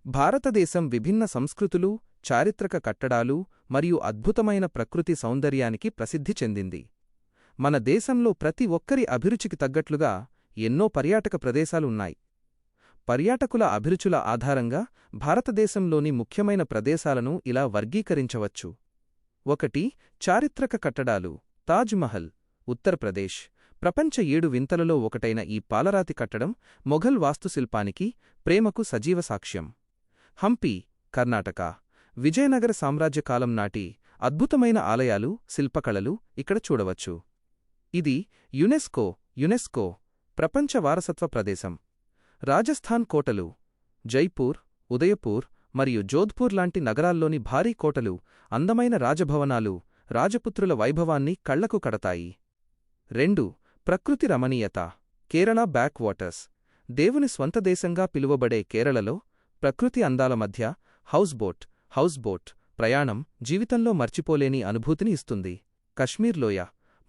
భారతదేశం విభిన్న సంస్కృతులు, చారిత్రక కట్టడాలు మరియు అద్భుతమైన ప్రకృతి సౌందర్యానికి ప్రసిద్ధి చెందింది. మన దేశంలో ప్రతి ఒక్కరి అభిరుచికి తగ్గట్లుగా ఎన్నో పర్యాటక ప్రదేశాలున్నాయి. పర్యాటకుల అభిరుచుల ఆధారంగా భారతదేశంలోని ముఖ్యమైన ప్రదేశాలను ఇలా వర్గీకరించవచ్చు. 1. చారిత్రక కట్టడాలు. తాజ్ మహల్, ఉత్తరప్రదేశ్. ప్రపంచ 7 వింతలలో ఒకటైన ఈ పాలరాతి కట్టడం మొఘల్ వాస్తుశిల్పానికి, ప్రేమకు సజీవ సాక్ష్యం. హంపి, కర్ణాటక. విజయనగర సామ్రాజ్య కాలం నాటి అద్భుతమైన ఆలయాలు, శిల్పకళలు ఇక్కడ చూడవచ్చు. ఇది యునెస్కో ప్రపంచ వారసత్వ ప్రదేశం. రాజస్థాన్ కోటలు. జైపూర్, ఉదయపూర్ మరియు జోధ్పూర్ లాంటి నగరాల్లోని భారీ కోటలు, అందమైన రాజభవనాలు రాజపుత్రుల వైభవాన్ని కళ్లకు కడతాయి. 2. ప్రకృతి రమణీయత. Kerala back waters. దేవుని స్వంత దేశంగా పిలువబడే కేరళలో ప్రకృతి అందాల మధ్య హౌస్ బోట్ ప్రయాణం జీవితంలో మర్చిపోలేని అనుభూతిని ఇస్తుంది. కశ్మీర్ లోయ.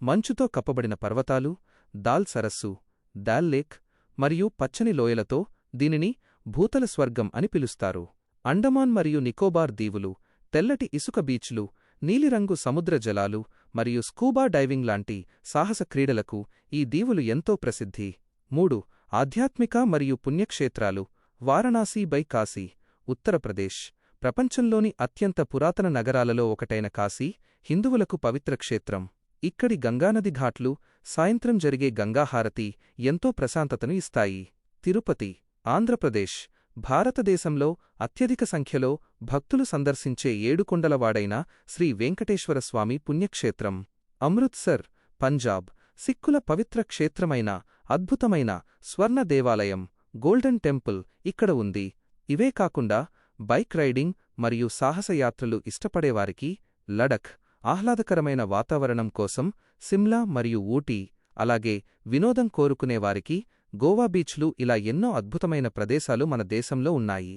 మంచుతో కప్పబడిన పర్వతాలు, దాల్ సరస్సు, దాల్ లేక్ మరియు పచ్చని లోయలతో దీనిని భూతల స్వర్గం అని పిలుస్తారు. అండమాన్ మరియు నికోబార్ దీవులు. తెల్లటి ఇసుక బీచ్లు, నీలిరంగు సముద్ర జలాలు మరియు స్కూబా డైవింగ్ లాంటి సాహస క్రీడలకు ఈ దీవులు ఎంతో ప్రసిద్ధి. 3. ఆధ్యాత్మిక మరియు పుణ్యక్షేత్రాలు. వారణాసి బై కాశీ, ఉత్తరప్రదేశ్. ప్రపంచంలోని అత్యంత పురాతన నగరాలలో ఒకటైన కాశీ హిందువులకు పవిత్ర క్షేత్రం. ఇక్కడి గంగానది ఘాట్లు, సాయంత్రం జరిగే గంగాహారతి ఎంతో ప్రశాంతతను ఇస్తాయి. తిరుపతి, ఆంధ్రప్రదేశ్. భారతదేశంలో అత్యధిక సంఖ్యలో భక్తులు సందర్శించే ఏడుకొండలవాడైన శ్రీ వెంకటేశ్వరస్వామి పుణ్యక్షేత్రం. అమృత్సర్, పంజాబ్. సిక్కుల పవిత్ర క్షేత్రమైన అద్భుతమైన స్వర్ణ దేవాలయం, గోల్డెన్ టెంపుల్ ఇక్కడ ఉంది. ఇవే కాకుండా బైక్ రైడింగ్ మరియు సాహసయాత్రలు ఇష్టపడేవారికి లడఖ్, ఆహ్లాదకరమైన వాతావరణం కోసం సిమ్లా మరియు ఊటీ, అలాగే వినోదం కోరుకునేవారికి గోవా బీచ్లు ఇలా ఎన్నో అద్భుతమైన ప్రదేశాలు మన దేశంలో ఉన్నాయి.